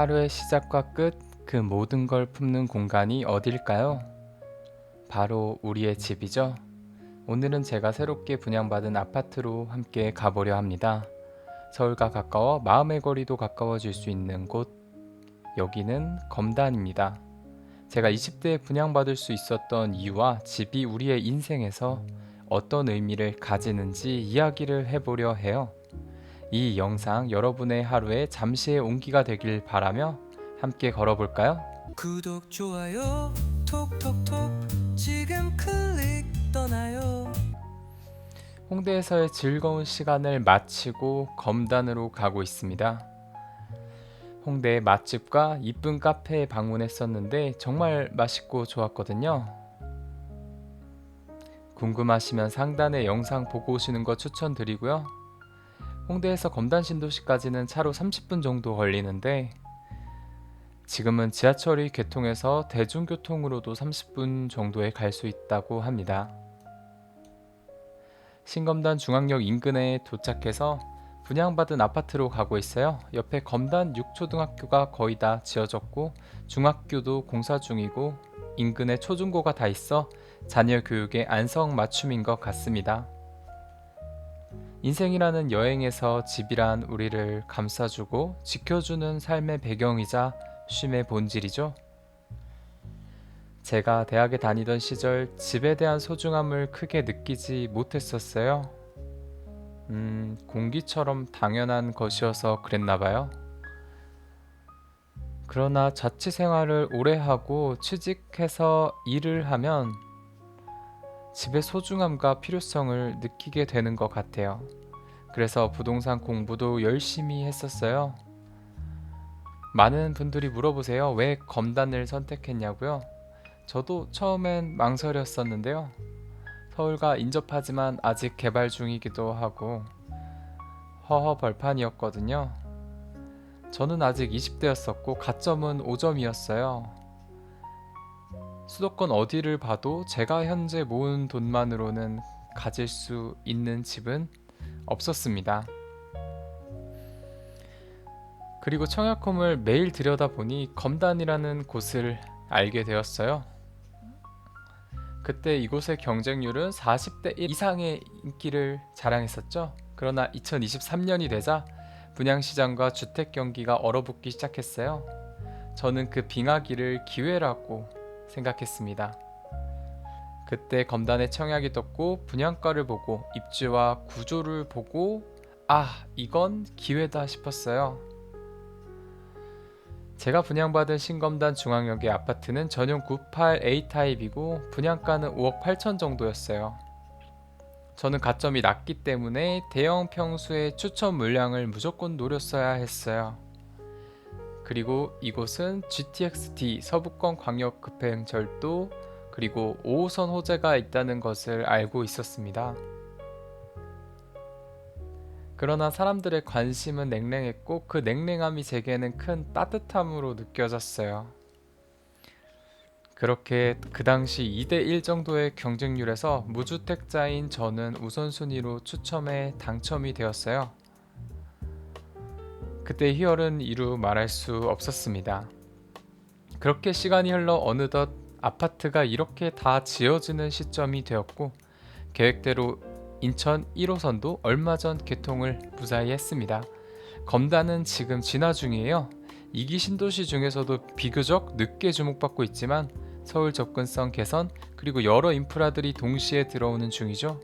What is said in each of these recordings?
하루의 시작과 끝, 그 모든 걸 품는 공간이 어딜까요? 바로 우리의 집이죠. 오늘은 제가 새롭게 분양받은 아파트로 함께 가보려 합니다. 서울과 가까워 마음의 거리도 가까워질 수 있는 곳, 여기는 검단입니다. 제가 20대에 분양받을 수 있었던 이유와 집이 우리의 인생에서 어떤 의미를 가지는지 이야기를 해보려 해요. 이 영상 여러분의 하루에 잠시의 온기가 되길 바라며 함께 걸어볼까요? 구독, 좋아요, 톡톡톡 지금 클릭 떠나요. 홍대에서의 즐거운 시간을 마치고 검단으로 가고 있습니다. 홍대의 맛집과 이쁜 카페에 방문했었는데 정말 맛있고 좋았거든요. 궁금하시면 상단의 영상 보고 오시는 거 추천드리고요. 홍대에서 검단 신도시까지는 차로 30분 정도 걸리는데 지금은 지하철이 개통해서 대중교통으로도 30분 정도에 갈 수 있다고 합니다. 신검단 중앙역 인근에 도착해서 분양받은 아파트로 가고 있어요. 옆에 검단 6초등학교가 거의 다 지어졌고 중학교도 공사 중이고 인근에 초중고가 다 있어 자녀 교육에 안성맞춤인 것 같습니다. 인생이라는 여행에서 집이란 우리를 감싸주고 지켜주는 삶의 배경이자 쉼의 본질이죠. 제가 대학에 다니던 시절 집에 대한 소중함을 크게 느끼지 못했었어요. 공기처럼 당연한 것이어서 그랬나 봐요. 그러나 자취 생활을 오래 하고 취직해서 일을 하면 집의 소중함과 필요성을 느끼게 되는 것 같아요. 그래서 부동산 공부도 열심히 했었어요. 많은 분들이 물어보세요. 왜 검단을 선택했냐고요? 저도 처음엔 망설였었는데요. 서울과 인접하지만 아직 개발 중이기도 하고 허허벌판이었거든요. 저는 아직 20대였었고 가점은 5점이었어요. 수도권 어디를 봐도 제가 현재 모은 돈만으로는 가질 수 있는 집은 없었습니다. 그리고 청약홈을 매일 들여다보니 검단이라는 곳을 알게 되었어요. 그때 이곳의 경쟁률은 40대 1 이상의 인기를 자랑했었죠. 그러나 2023년이 되자 분양시장과 주택 경기가 얼어붙기 시작했어요. 저는 그 빙하기를 기회라고 생각했습니다. 그때 검단의 청약이 떴고 분양가를 보고 입지와 구조를 보고 이건 기회다 싶었어요. 제가 분양받은 신검단 중앙역의 아파트는 전용 98A 타입이고 분양가는 5억 8천 정도였어요. 저는 가점이 낮기 때문에 대형 평수의 추천 물량을 무조건 노렸어야 했어요. 그리고 이곳은 GTX-D 서부권 광역급행철도 그리고 5호선 호재가 있다는 것을 알고 있었습니다. 그러나 사람들의 관심은 냉랭했고 그 냉랭함이 제게는 큰 따뜻함으로 느껴졌어요. 그렇게 그 당시 2대1 정도의 경쟁률에서 무주택자인 저는 우선순위로 추첨에 당첨이 되었어요. 그때 희열은 이루 말할 수 없었습니다. 그렇게 시간이 흘러 어느덧 아파트가 이렇게 다 지어지는 시점이 되었고 계획대로 인천 1호선도 얼마 전 개통을 무사히 했습니다. 검단은 지금 진화 중이에요. 2기 신도시 중에서도 비교적 늦게 주목받고 있지만 서울 접근성 개선 그리고 여러 인프라들이 동시에 들어오는 중이죠.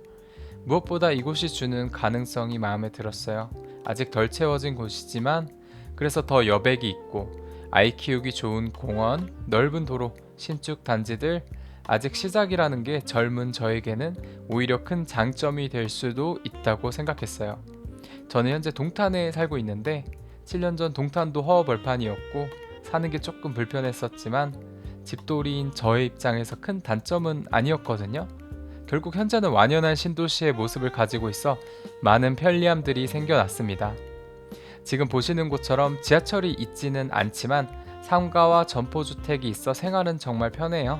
무엇보다 이곳이 주는 가능성이 마음에 들었어요. 아직 덜 채워진 곳이지만 그래서 더 여백이 있고 아이 키우기 좋은 공원, 넓은 도로, 신축 단지들 아직 시작이라는 게 젊은 저에게는 오히려 큰 장점이 될 수도 있다고 생각했어요. 저는 현재 동탄에 살고 있는데 7년 전 동탄도 허허벌판이었고 사는 게 조금 불편했었지만 집돌이인 저의 입장에서 큰 단점은 아니었거든요. 결국 현재는 완연한 신도시의 모습을 가지고 있어 많은 편리함들이 생겨났습니다. 지금 보시는 곳처럼 지하철이 있지는 않지만 상가와 점포주택이 있어 생활은 정말 편해요.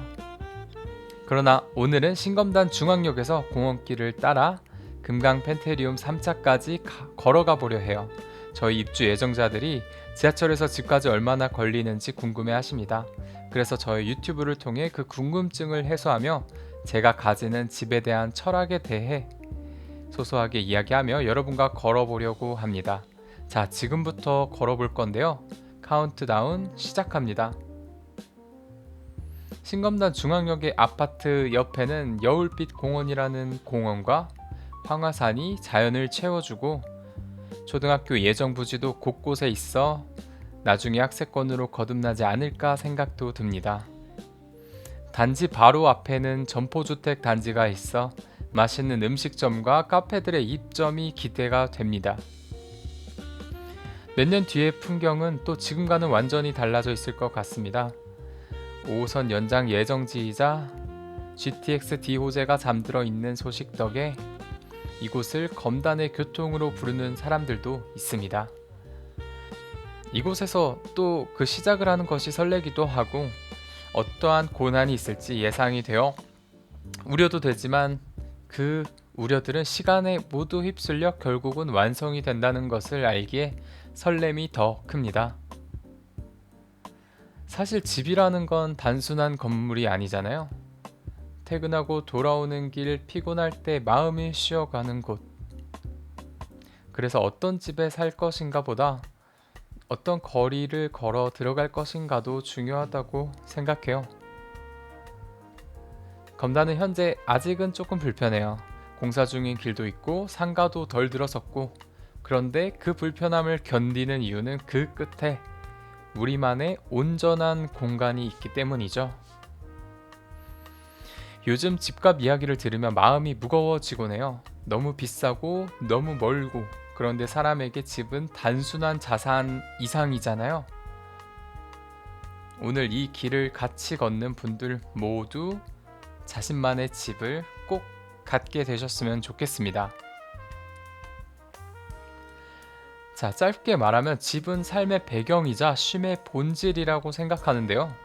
그러나 오늘은 신검단 중앙역에서 공원길을 따라 금강 펜테리움 3차까지 걸어가 보려 해요. 저희 입주 예정자들이 지하철에서 집까지 얼마나 걸리는지 궁금해 하십니다. 그래서 저희 유튜브를 통해 그 궁금증을 해소하며 제가 가지는 집에 대한 철학에 대해 소소하게 이야기하며 여러분과 걸어보려고 합니다. 자, 지금부터 걸어볼 건데요. 카운트다운 시작합니다. 신검단 중앙역의 아파트 옆에는 여울빛 공원이라는 공원과 황화산이 자연을 채워주고 초등학교 예정부지도 곳곳에 있어 나중에 학세권으로 거듭나지 않을까 생각도 듭니다. 단지 바로 앞에는 점포주택 단지가 있어 맛있는 음식점과 카페들의 입점이 기대가 됩니다. 몇 년 뒤의 풍경은 또 지금과는 완전히 달라져 있을 것 같습니다. 5호선 연장 예정지이자 GTX D 호재가 잠들어 있는 소식 덕에 이곳을 검단의 교통으로 부르는 사람들도 있습니다. 이곳에서 또 그 시작을 하는 것이 설레기도 하고 어떠한 고난이 있을지 예상이 되어 우려도 되지만 그 우려들은 시간에 모두 휩쓸려 결국은 완성이 된다는 것을 알기에 설렘이 더 큽니다. 사실 집이라는 건 단순한 건물이 아니잖아요. 퇴근하고 돌아오는 길 피곤할 때 마음이 쉬어가는 곳. 그래서 어떤 집에 살 것인가 보다 어떤 거리를 걸어 들어갈 것인가도 중요하다고 생각해요. 검단은 현재 아직은 조금 불편해요. 공사 중인 길도 있고 상가도 덜 들어섰고, 그런데 그 불편함을 견디는 이유는 그 끝에 우리만의 온전한 공간이 있기 때문이죠. 요즘 집값 이야기를 들으면 마음이 무거워지곤 해요. 너무 비싸고 너무 멀고, 그런데 사람에게 집은 단순한 자산 이상이잖아요. 오늘 이 길을 같이 걷는 분들 모두 자신만의 집을 꼭 갖게 되셨으면 좋겠습니다. 자, 짧게 말하면 집은 삶의 배경이자 쉼의 본질이라고 생각하는데요.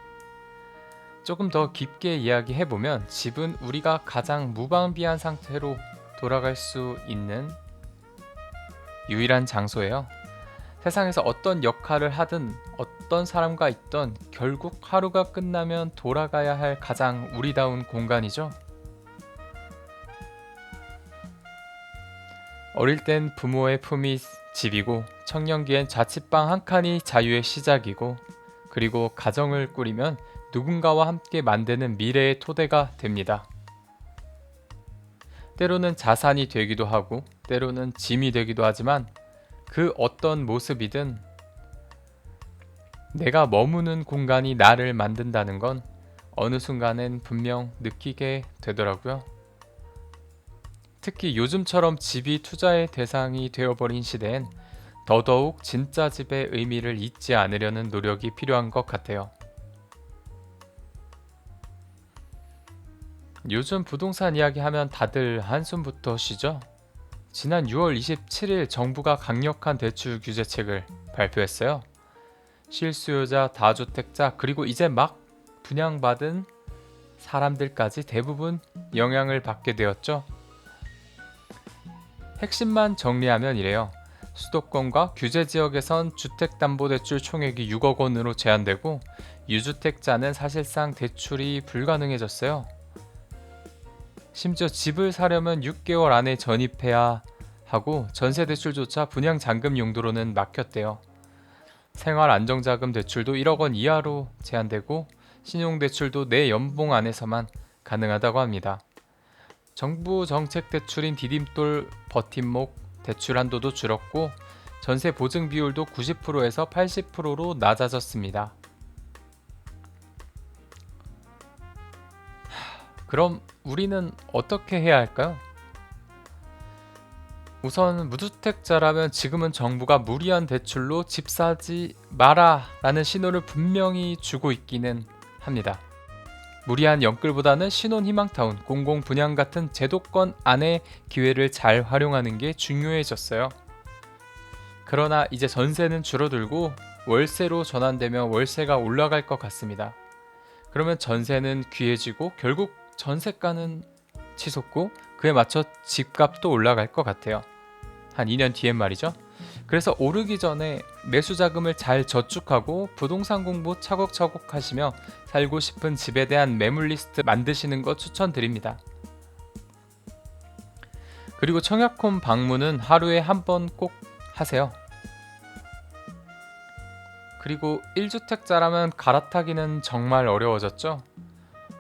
조금 더 깊게 이야기해보면 집은 우리가 가장 무방비한 상태로 돌아갈 수 있는 유일한 장소예요. 세상에서 어떤 역할을 하든 어떤 사람과 있던 결국 하루가 끝나면 돌아가야 할 가장 우리다운 공간이죠. 어릴 땐 부모의 품이 집이고, 청년기엔 자취방 한 칸이 자유의 시작이고, 그리고 가정을 꾸리면 누군가와 함께 만드는 미래의 토대가 됩니다. 때로는 자산이 되기도 하고 때로는 짐이 되기도 하지만 그 어떤 모습이든 내가 머무는 공간이 나를 만든다는 건 어느 순간엔 분명 느끼게 되더라고요. 특히 요즘처럼 집이 투자의 대상이 되어버린 시대엔 더더욱 진짜 집의 의미를 잊지 않으려는 노력이 필요한 것 같아요. 요즘 부동산 이야기 하면 다들 한숨부터 쉬죠? 지난 6월 27일 정부가 강력한 대출 규제책을 발표했어요. 실수요자, 다주택자, 그리고 이제 막 분양받은 사람들까지 대부분 영향을 받게 되었죠. 핵심만 정리하면 이래요. 수도권과 규제지역에선 주택담보대출 총액이 6억 원으로 제한되고 유주택자는 사실상 대출이 불가능해졌어요. 심지어 집을 사려면 6개월 안에 전입해야 하고 전세대출조차 분양잔금 용도로는 막혔대요. 생활안정자금 대출도 1억 원 이하로 제한되고 신용대출도 내 연봉 안에서만 가능하다고 합니다. 정부 정책 대출인 디딤돌 버팀목 대출 한도도 줄었고 전세 보증 비율도 90%에서 80%로 낮아졌습니다. 그럼 우리는 어떻게 해야 할까요? 우선 무주택자라면 지금은 정부가 무리한 대출로 집 사지 마라 라는 신호를 분명히 주고 있기는 합니다. 무리한 연끌보다는 신혼희망타운, 공공분양 같은 제도권 안의 기회를 잘 활용하는 게 중요해졌어요. 그러나 이제 전세는 줄어들고 월세로 전환되면 월세가 올라갈 것 같습니다. 그러면 전세는 귀해지고 결국 전세가는 치솟고 그에 맞춰 집값도 올라갈 것 같아요. 한 2년 뒤엔 말이죠. 그래서 오르기 전에 매수 자금을 잘 저축하고 부동산 공부 차곡차곡 하시며 살고 싶은 집에 대한 매물 리스트 만드시는 거 추천드립니다. 그리고 청약홈 방문은 하루에 한 번 꼭 하세요. 그리고 1주택자라면 갈아타기는 정말 어려워졌죠.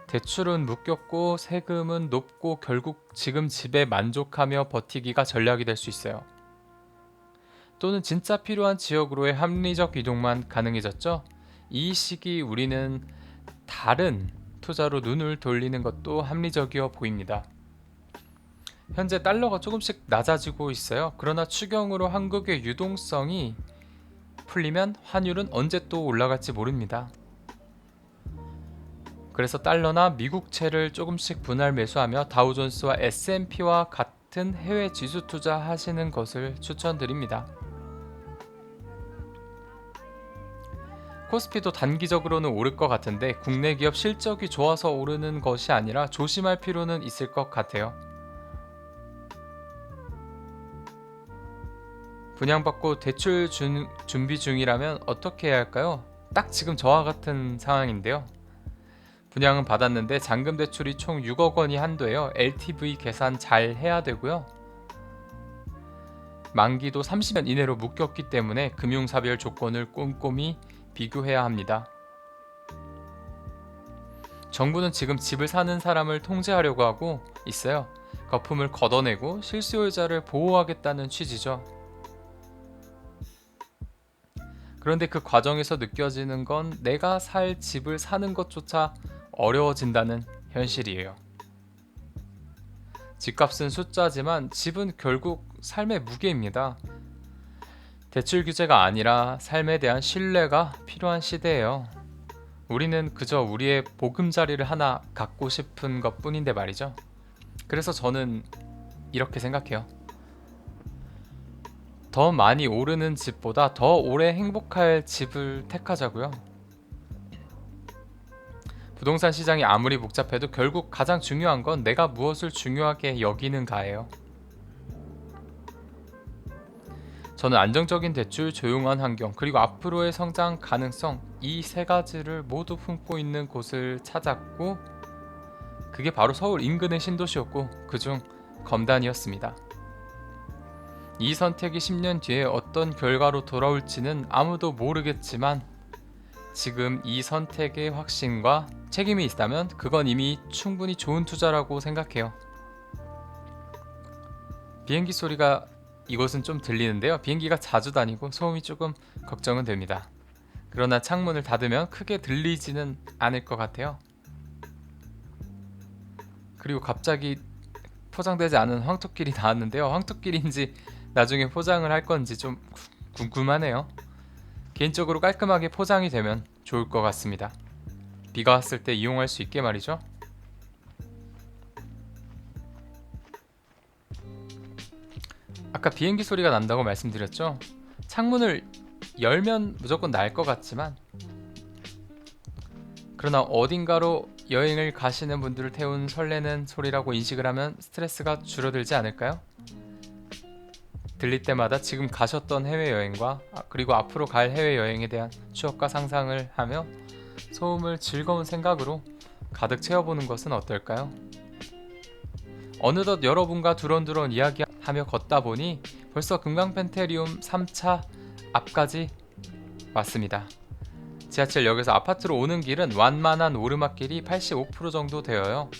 대출은 묶였고 세금은 높고 결국 지금 집에 만족하며 버티기가 전략이 될 수 있어요. 또는 진짜 필요한 지역으로의 합리적 이동만 가능해졌죠. 이 시기 우리는 다른 투자로 눈을 돌리는 것도 합리적이어 보입니다. 현재 달러가 조금씩 낮아지고 있어요. 그러나 추경으로 한국의 유동성이 풀리면 환율은 언제 또 올라갈지 모릅니다. 그래서 달러나 미국채를 조금씩 분할 매수하며 다우존스와 S&P와 같은 해외 지수 투자하시는 것을 추천드립니다. 코스피도 단기적으로는 오를 것 같은데 국내 기업 실적이 좋아서 오르는 것이 아니라 조심할 필요는 있을 것 같아요. 분양받고 대출 준비 중이라면 어떻게 해야 할까요? 딱 지금 저와 같은 상황인데요. 분양은 받았는데 잔금 대출이 총 6억 원이 한도예요. LTV 계산 잘 해야 되고요. 만기도 30년 이내로 묶였기 때문에 금융사별 조건을 꼼꼼히 비교해야 합니다. 정부는 지금 집을 사는 사람을 통제하려고 하고 있어요. 거품을 걷어내고 실수요자를 보호하겠다는 취지죠. 그런데 그 과정에서 느껴지는 건 내가 살 집을 사는 것조차 어려워진다는 현실이에요. 집값은 숫자지만 집은 결국 삶의 무게입니다. 대출 규제가 아니라 삶에 대한 신뢰가 필요한 시대예요. 우리는 그저 우리의 보금자리를 하나 갖고 싶은 것 뿐인데 말이죠. 그래서 저는 이렇게 생각해요. 더 많이 오르는 집보다 더 오래 행복할 집을 택하자고요. 부동산 시장이 아무리 복잡해도 결국 가장 중요한 건 내가 무엇을 중요하게 여기는가예요. 저는 안정적인 대출, 조용한 환경, 그리고 앞으로의 성장 가능성, 이 세 가지를 모두 품고 있는 곳을 찾았고 그게 바로 서울 인근의 신도시였고 그중 검단이었습니다. 이 선택이 10년 뒤에 어떤 결과로 돌아올지는 아무도 모르겠지만 지금 이 선택의 확신과 책임이 있다면 그건 이미 충분히 좋은 투자라고 생각해요. 비행기 소리가 이곳은 좀 들리는데요. 비행기가 자주 다니고 소음이 조금 걱정은 됩니다. 그러나 창문을 닫으면 크게 들리지는 않을 것 같아요. 그리고 갑자기 포장되지 않은 황토끼리 나왔는데요. 황토끼리인지 나중에 포장을 할 건지 좀 궁금하네요. 개인적으로 깔끔하게 포장이 되면 좋을 것 같습니다. 비가 왔을 때 이용할 수 있게 말이죠. 아까 비행기 소리가 난다고 말씀드렸죠. 창문을 열면 무조건 날 것 같지만 그러나 어딘가로 여행을 가시는 분들을 태운 설레는 소리라고 인식을 하면 스트레스가 줄어들지 않을까요? 들릴 때마다 지금 가셨던 해외여행과 그리고 앞으로 갈 해외여행에 대한 추억과 상상을 하며 소음을 즐거운 생각으로 가득 채워보는 것은 어떨까요? 어느덧 여러분과 두런두런 이야기하며 걷다 보니 벌써 금강펜테리움 3차 앞까지 왔습니다. 지하철역에서 아파트로 오는 길은 완만한 오르막길이 85% 정도 되어요.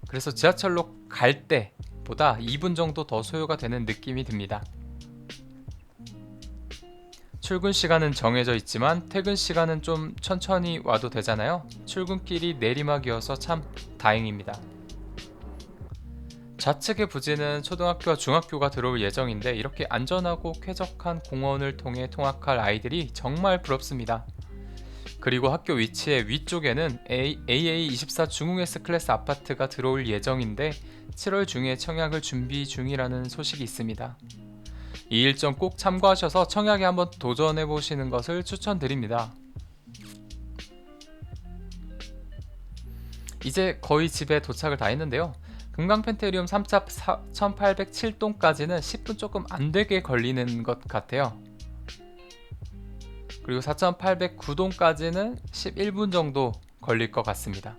그래서 지하철로 갈 때보다 2분 정도 더 소요가 되는 느낌이 듭니다. 출근 시간은 정해져 있지만 퇴근 시간은 좀 천천히 와도 되잖아요. 출근길이 내리막이어서 참 다행입니다. 좌측의 부지는 초등학교와 중학교가 들어올 예정인데 이렇게 안전하고 쾌적한 공원을 통해 통학할 아이들이 정말 부럽습니다. 그리고 학교 위치의 위쪽에는 AA24 중흥 S클래스 아파트가 들어올 예정인데 7월 중에 청약을 준비 중이라는 소식이 있습니다. 이 일정 꼭 참고하셔서 청약에 한번 도전해 보시는 것을 추천드립니다. 이제 거의 집에 도착을 다 했는데요. 금강펜테리움 3차 4807동까지는 10분 조금 안되게 걸리는 것 같아요. 그리고 4809동까지는 11분 정도 걸릴 것 같습니다.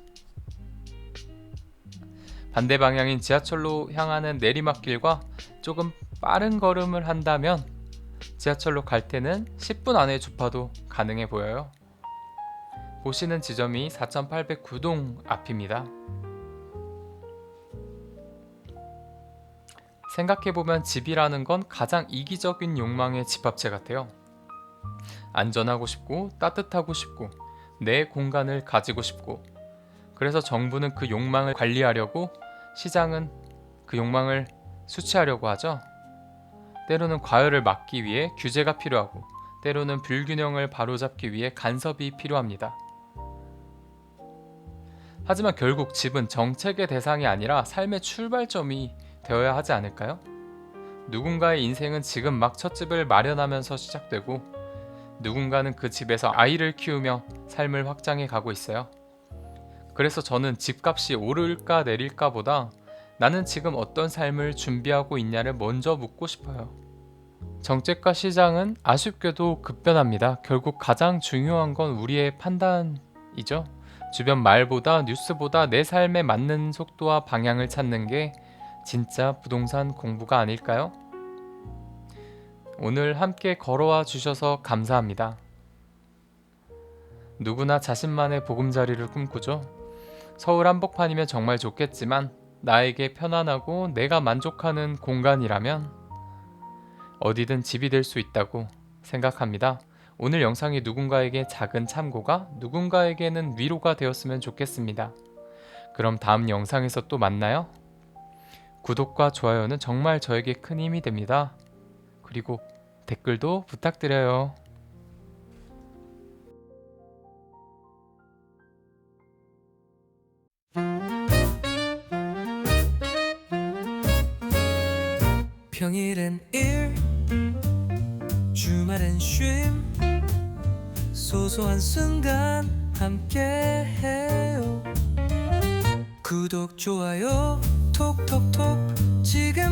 반대 방향인 지하철로 향하는 내리막길과 조금 빠른 걸음을 한다면 지하철로 갈 때는 10분 안에 주파도 가능해 보여요. 보시는 지점이 4809동 앞입니다. 생각해보면 집이라는 건 가장 이기적인 욕망의 집합체 같아요. 안전하고 싶고 따뜻하고 싶고 내 공간을 가지고 싶고, 그래서 정부는 그 욕망을 관리하려고, 시장은 그 욕망을 수치하려고 하죠. 때로는 과열을 막기 위해 규제가 필요하고, 때로는 불균형을 바로잡기 위해 간섭이 필요합니다. 하지만 결국 집은 정책의 대상이 아니라 삶의 출발점이 되어야 하지 않을까요? 누군가의 인생은 지금 막 첫 집을 마련하면서 시작되고, 누군가는 그 집에서 아이를 키우며 삶을 확장해 가고 있어요. 그래서 저는 집값이 오를까 내릴까 보다 나는 지금 어떤 삶을 준비하고 있냐를 먼저 묻고 싶어요. 정책과 시장은 아쉽게도 급변합니다. 결국 가장 중요한 건 우리의 판단이죠. 주변 말보다 뉴스보다 내 삶에 맞는 속도와 방향을 찾는 게 진짜 부동산 공부가 아닐까요? 오늘 함께 걸어와 주셔서 감사합니다. 누구나 자신만의 보금자리를 꿈꾸죠. 서울 한복판이면 정말 좋겠지만 나에게 편안하고 내가 만족하는 공간이라면 어디든 집이 될 수 있다고 생각합니다. 오늘 영상이 누군가에게 작은 참고가, 누군가에게는 위로가 되었으면 좋겠습니다. 그럼 다음 영상에서 또 만나요. 구독과 좋아요는 정말 저에게 큰 힘이 됩니다. 그리고 댓글도 부탁드려요. 평일엔 일, 주말엔 쉼, 소소한 순간 함께해요. 구독, 좋아요 톡톡톡 지금